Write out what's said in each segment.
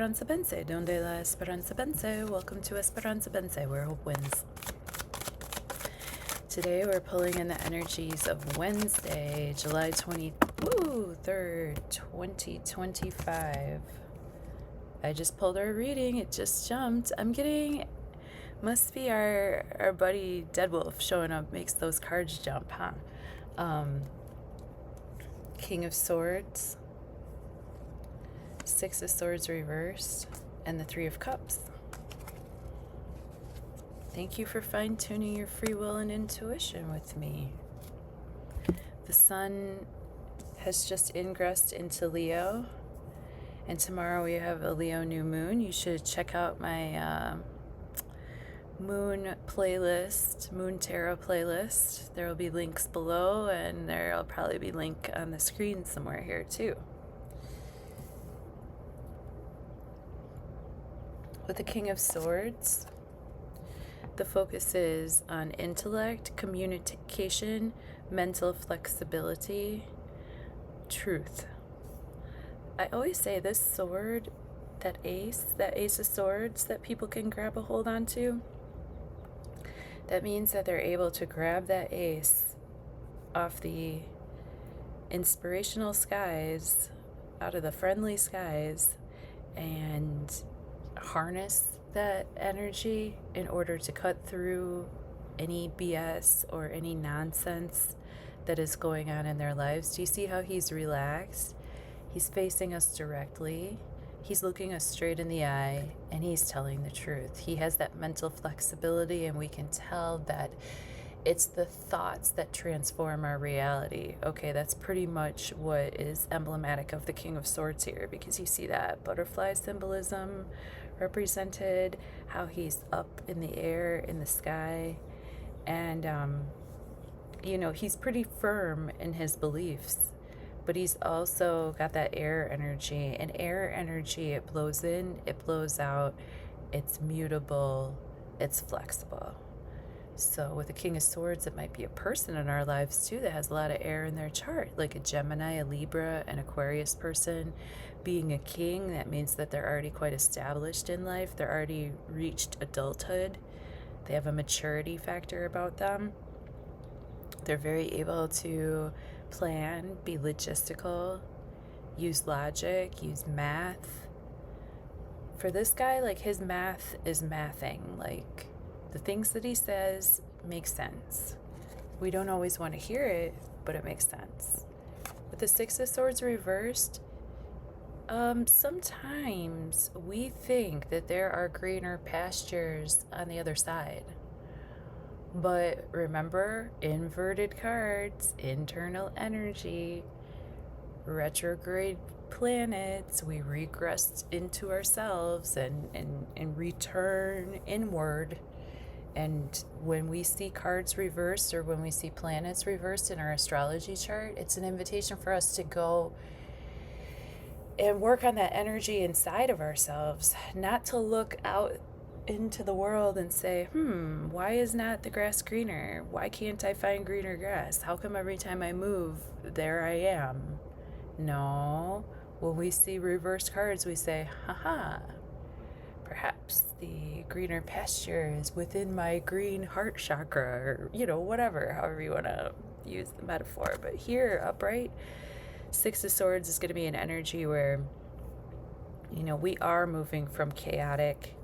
Esperanza Pense? Donde la Esperanza Pense? Welcome to Esperanza Pense, where hope wins. Today we're pulling in the energies of Wednesday, July 23rd, 2025. I just pulled our reading. It just jumped. I'm getting... Must be our buddy Deadwolf showing up makes those cards jump, huh? King of Swords, Six of Swords reversed, and the Three of Cups. Thank you for fine-tuning your free will and intuition with me. The sun has just ingressed into Leo, and tomorrow we have a Leo new moon. You should check out my moon playlist, moon tarot playlist. There will be links below, and there'll probably be a link on the screen somewhere here too. With the King of Swords, the focus is on intellect, communication, mental flexibility, truth. I always say this sword, that ace of swords that people can grab a hold onto, that means that they're able to grab that ace off the inspirational skies, out of the friendly skies, and harness that energy in order to cut through any BS or any nonsense that is going on in their lives. Do you see how he's relaxed? He's facing us directly. He's looking us straight in the eye, and he's telling the truth. He has that mental flexibility, and we can tell that it's the thoughts that transform our reality. Okay, that's pretty much what is emblematic of the King of Swords here, because you see that butterfly symbolism represented, how he's up in the air, in the sky, and, he's pretty firm in his beliefs. But he's also got that air energy. And air energy, it blows in, it blows out, it's mutable, it's flexible. So with the King of Swords, it might be a person in our lives too that has a lot of air in their chart, like a Gemini, a Libra, an Aquarius person. Being a king, that means that they're already quite established in life. They're already reached adulthood. They have a maturity factor about them. They're very able to plan, be logistical, use logic, use math. For this guy, like, his math is mathing. Like, the things that he says make sense. We don't always want to hear it, but it makes sense. With the Six of Swords reversed, sometimes we think that there are greener pastures on the other side. But remember, inverted cards, internal energy, retrograde planets, we regress into ourselves and return inward. And when we see cards reversed, or when we see planets reversed in our astrology chart, it's an invitation for us to go and work on that energy inside of ourselves, not to look out into the world and say, why is not the grass greener? Why can't I find greener grass? How come every time I move, there I am? No. When we see reversed cards, we say, haha, perhaps the greener pasture is within my green heart chakra, or, whatever, however you want to use the metaphor. But here, upright, Six of Swords is going to be an energy where, we are moving from chaotic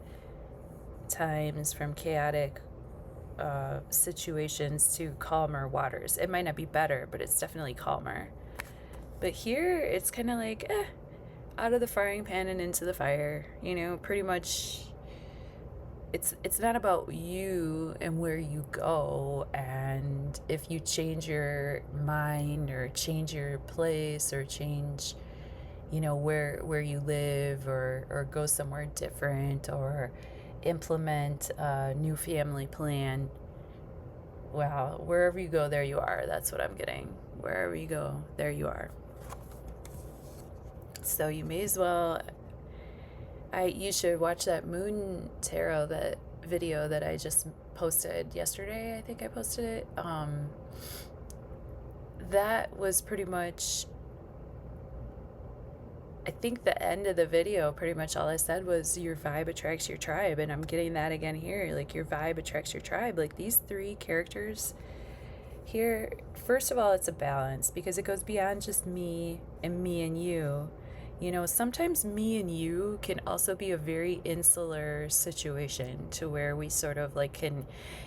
times, from chaotic situations to calmer waters. It might not be better, but it's definitely calmer. But here, it's kind of like, out of the frying pan and into the fire. Pretty much, it's not about you and where you go, and if you change your mind or change your place or change, where you live, or go somewhere different, or implement a new family plan. Well, wherever you go, there you are. That's what I'm getting. Wherever you go, there you are. So you may as well, you should watch that moon tarot, that video that I just posted yesterday. I think I posted it. That was pretty much I think the end of the video, pretty much all I said was your vibe attracts your tribe. And I'm getting that again here. Like, your vibe attracts your tribe. Like, these three characters here, first of all, it's a balance because it goes beyond just me and you. You know, sometimes me and you can also be a very insular situation to where we sort of like can,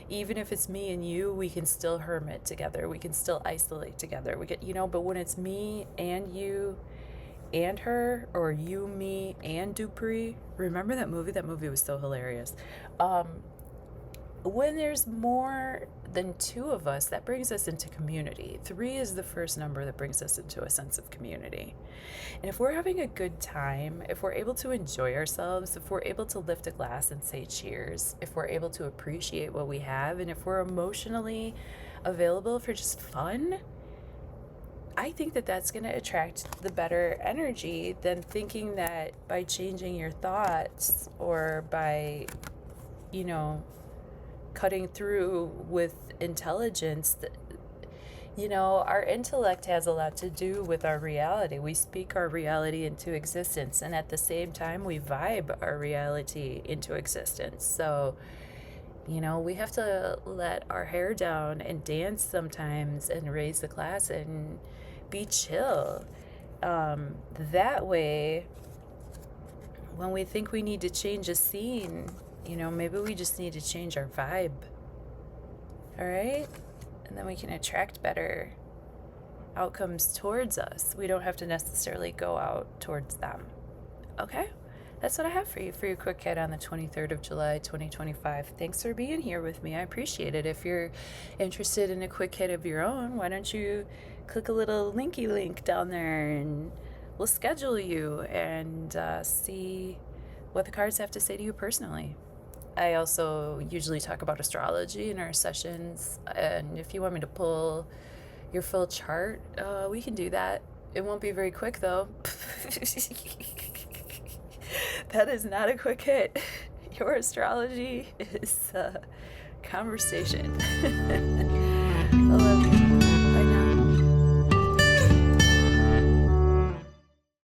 even if it's me and you, we can still hermit together. We can still isolate together. We get, you know, but when it's me and you and her, or you, me, and Dupree, remember that movie? That movie was so hilarious. When there's more than two of us, that brings us into community. 3 is the first number that brings us into a sense of community. And if we're having a good time, if we're able to enjoy ourselves, if we're able to lift a glass and say cheers, if we're able to appreciate what we have, and if we're emotionally available for just fun, I think that that's going to attract the better energy than thinking that by changing your thoughts or by, you know, cutting through with intelligence. You know, our intellect has a lot to do with our reality. We speak our reality into existence, and at the same time, we vibe our reality into existence. So, you know, we have to let our hair down and dance sometimes and raise the class and be chill. That way, when we think we need to change a scene, you know, maybe we just need to change our vibe. All right? And then we can attract better outcomes towards us. We don't have to necessarily go out towards them. Okay? That's what I have for you for your quick hit on the 23rd of July, 2025. Thanks for being here with me. I appreciate it. If you're interested in a quick hit of your own, why don't you click a little linky link down there and we'll schedule you and see what the cards have to say to you personally. I also usually talk about astrology in our sessions, and if you want me to pull your full chart, we can do that. It won't be very quick, though. That is not a quick hit. Your astrology is a conversation. I love you.